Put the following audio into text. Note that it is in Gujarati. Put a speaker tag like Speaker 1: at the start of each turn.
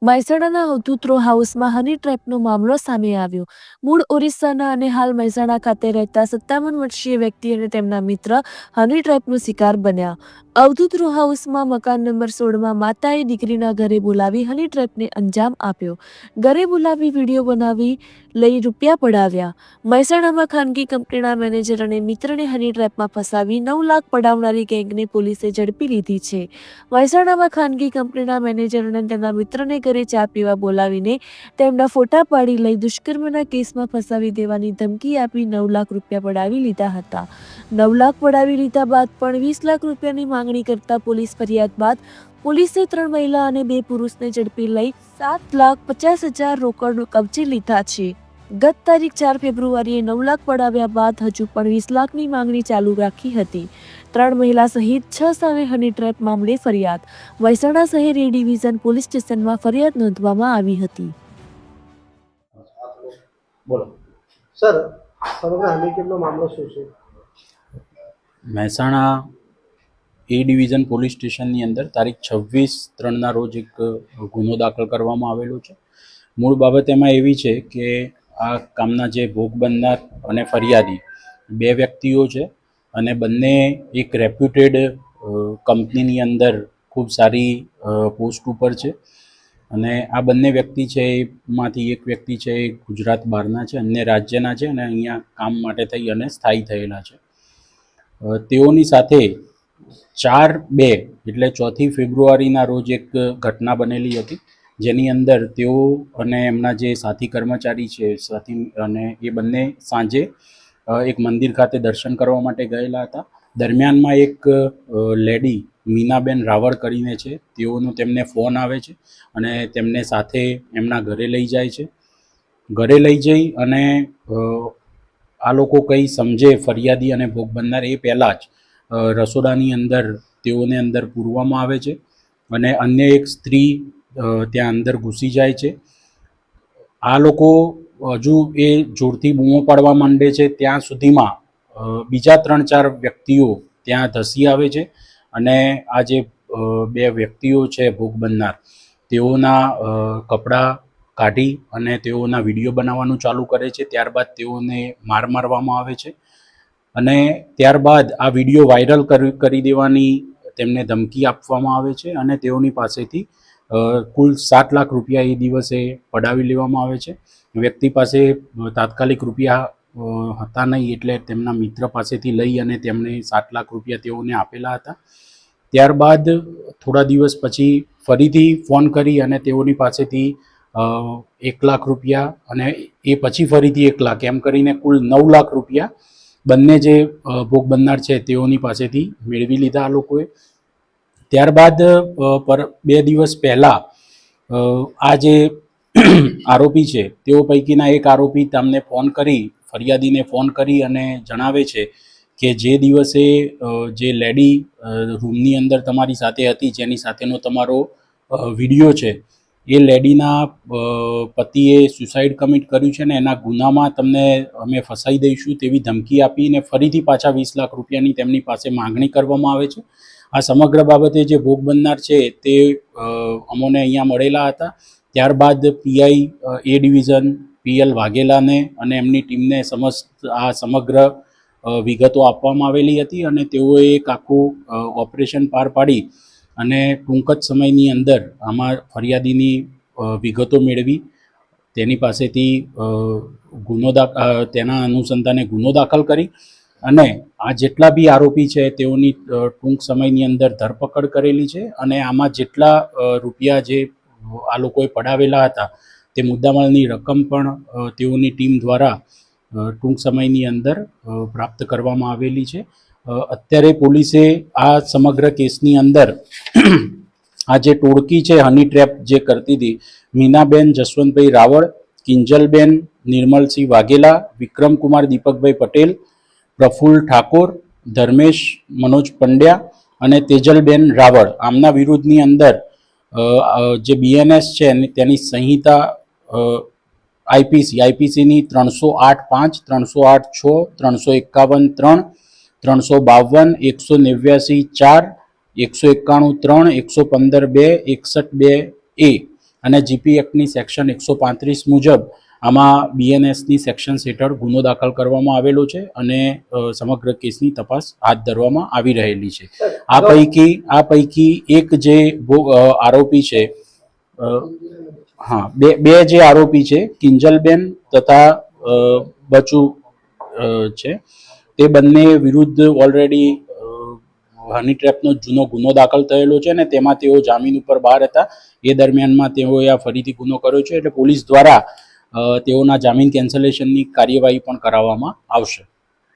Speaker 1: મહેસાણાના અવધૂત રો હાઉસમાં હની ટ્રેપનો મામલો સામે આવ્યો. મૂળ ઓરિસ્સાના અને હાલ મહેસાણા ખાતે રહેતા 57 વર્ષીય વ્યક્તિ અને તેમના મિત્ર હની ટ્રેપનો શિકાર બન્યા. અવધૂત રો હાઉસમાં મકાન નંબર 16માં માતાએ દીકરીના ઘરે બોલાવી હની ટ્રેપને અંજામ આપ્યો. ઘરે બોલાવી વિડીયો બનાવી લઈ રૂપિયા પડાવ્યા. મહેસાણામાં ખાનગી કંપનીના મેનેજર અને મિત્રને હની ટ્રેપમાં ફસાવી 9 લાખ પડાવનારી ગેંગને પોલીસે ઝડપી લીધી છે. મહેસાણામાં ખાનગી કંપનીના મેનેજર અને તેના મિત્રને ઘરે ચા પીવા બોલાવીને તેમના ફોટા પાડી લઈ દુષ્કર્મના કેસમાં ફસાવી દેવાની ધમકી આપી 9 લાખ રૂપિયા પડાવી લીધા હતા. 9 લાખ પડાવી લીધા બાદ પણ 20 લાખ રૂપિયાની માંગણી કરતા પોલીસ ફરિયાદ બાદ પોલીસે 3 મહિલા અને 2 પુરુષને ઝડપી લઈ 7,50,000 રોકડ કબજે લીધા છે. ગત તારીખ 4 ફેબ્રુઆરીએ 9 લાખ પડાવ્યા બાદ હજુ પણ 20 લાખની માંગણી ચાલુ રાખી હતી. 3 મહિલા સહિત 6 સામે હની ટ્રેપ મામલે ફરિયાદ. મહેસાણા શહેર એ ડિવિઝન પોલીસ સ્ટેશનમાં ફરિયાદ નોંધવામાં આવી હતી.
Speaker 2: બોલો સર, સમગ્ર હની ટ્રેપનો મામલો શું છે?
Speaker 3: મહેસાણા એ ડિવિઝન પોલીસ સ્ટેશનની અંદર તારીખ 26/3ના રોજ એક ગુનો દાખલ કરવામાં આવેલો છે. મૂળ બાબત એમાં એવી છે કે આ કામના જે ભોગ બનનાર અને ફરિયાદી 2 વ્યક્તિઓ છે અને બંને એક રેપ્યુટેડ કંપનીની અંદર ખૂબ સારી પોસ્ટ ઉપર છે અને આ બંને વ્યક્તિ છે એમાંથી એક વ્યક્તિ છે એ ગુજરાત બહારના છે, અન્ય રાજ્યના છે અને અહીંયા કામ માટે થઈ અને સ્થાયી થયેલા છે. તેઓની સાથે 4/2 એટલે 4મી ફેબ્રુઆરીના રોજ એક ઘટના બનેલી હતી, જેની અંદર તેઓ અને એમના જે સાથી કર્મચારી છે અને એ બંને સાંજે એક મંદિર ખાતે દર્શન કરવા માટે ગયેલા હતા. દરમિયાનમાં એક લેડી મીનાબેન રાવળ કરીને છે, તેઓનો તેમને ફોન આવે છે અને તેમને સાથે એમના ઘરે લઈ જાય છે. ઘરે લઈ જઈ અને આ લોકો કંઈ સમજે ફરિયાદી અને ભોગ બનનાર એ પહેલાં જ રસોડાની અંદર તેઓને અંદર પૂરવામાં આવે છે અને અન્ય એક સ્ત્રી ત્યાં અંદર ઘૂસી જાય છે. આ લોકો હજુ એ જોરથી બૂમો પાડવા માંડે છે ત્યાં સુધીમાં બીજા 3-4 વ્યક્તિઓ ત્યાં ધસી આવે છે અને આ જે 2 વ્યક્તિઓ છે ભોગ બનનાર, તેઓના કપડાં કાઢી અને તેઓના વિડીયો બનાવવાનું ચાલુ કરે છે. ત્યારબાદ તેઓને મારવામાં આવે છે અને ત્યારબાદ આ વિડીયો વાયરલ કરી દેવાની તેમને ધમકી આપવામાં આવે છે અને તેઓની પાસેથી કુલ 7 લાખ રૂપિયા એ દિવસે પડાવી લેવામાં આવે છે. વ્યક્તિ પાસે તાત્કાલિક રૂપિયા હતા નહીં એટલે તેમના મિત્ર પાસેથી લઈ અને તેમણે 7 લાખ રૂપિયા તેઓને આપેલા હતા. ત્યારબાદ થોડા દિવસ પછી ફરીથી ફોન કરી અને તેઓની પાસેથી 1 લાખ રૂપિયા અને એ પછી ફરીથી 1 લાખ એમ કરીને કુલ 9 લાખ રૂપિયા બંને જે ભોગ બનનાર છે તેઓની પાસેથી મેળવી લીધા આ લોકોએ. ત્યારબાદ 2 દિવસ પહેલાં આ જે આરોપી છે તેઓ પૈકીના એક આરોપી તમને ફરિયાદીને ફોન કરી અને જણાવે છે કે જે દિવસે જે લેડી રૂમની અંદર તમારી સાથે હતી, જેની સાથેનો તમારો વિડીયો છે, એ લેડીના પતિએ સુસાઇડ કમિટ કર્યું છે ને એના ગુનામાં તમને અમે ફસાઈ દઈશું તેવી ધમકી આપીને ફરીથી પાછા 20 લાખ રૂપિયાની તેમની પાસે માંગણી કરવામાં આવે છે. આ સમગ્ર બાબતે જે ભોગ બનનાર છે તે અમોને અહીંયા મળેલા હતા. ત્યારબાદ પીઆઈ એ ડિવિઝન PL વાઘેલાને અને એમની ટીમને આ સમગ્ર વિગતો આપવામાં આવેલી હતી અને તેઓએ એક આખું ઓપરેશન પાર પાડી અને ટૂંક જ સમયની અંદર આમાં ફરિયાદીની વિગતો મેળવી તેની પાસેથી તેના અનુસંધાને ગુનો દાખલ કરી અને આ જેટલા બી આરોપી છે તેઓની ટૂંક સમયની અંદર ધરપકડ કરેલી છે અને આમાં જેટલા રૂપિયા જે આ લોકોએ પડાવેલા હતા તે મુદ્દામાલની રકમ પણ તેઓની ટીમ દ્વારા ટૂંક સમયની અંદર પ્રાપ્ત કરવામાં આવેલી છે. અત્યારે પોલીસે આ સમગ્ર કેસની અંદર આ જે ટોળકી છે હની ટ્રેપ જે કરતી હતી, મીનાબેન જસવંતભાઈ રાવળ, કિંજલબેન નિર્મલસિંહ વાઘેલા, વિક્રમકુમાર દીપકભાઈ પટેલ, પ્રફુલ્લ ઠાકોર, ધર્મેશ મનોજ પંડ્યા અને તેજલબેન રાવળ, આમના વિરુદ્ધની અંદર જે BNS છે તેની સંહિતા IPCની 308(5), 308(6), 351(3), 352, 189(4), 191(3), 115(2), 61(2)A અને જીપી એક્ટની સેક્શન 135 મુજબ આમાં બીએનએસની સેક્શન્સ હેઠળ ગુનો દાખલ કરવામાં આવેલો છે અને સમગ્ર કેસની તપાસ હાથ ધરવામાં આવી રહેલી છે. આ પૈકી એક જે આરોપી છે, બે જે આરોપી છે, કિંજલબેન તથા બચુ છે, તે બંને વિરુદ્ધ ઓલરેડી હની ટ્રેપનો જૂનો ગુનો દાખલ થયેલો છે અને તેમાં તેઓ જામીન ઉપર બહાર હતા. એ દરમિયાનમાં તેઓએ આ ફરીથી ગુનો કર્યો છે, એટલે પોલીસ દ્વારા તેઓના જામીન કેન્સલેશનની કાર્યવાહી પણ કરાવવામાં આવશે.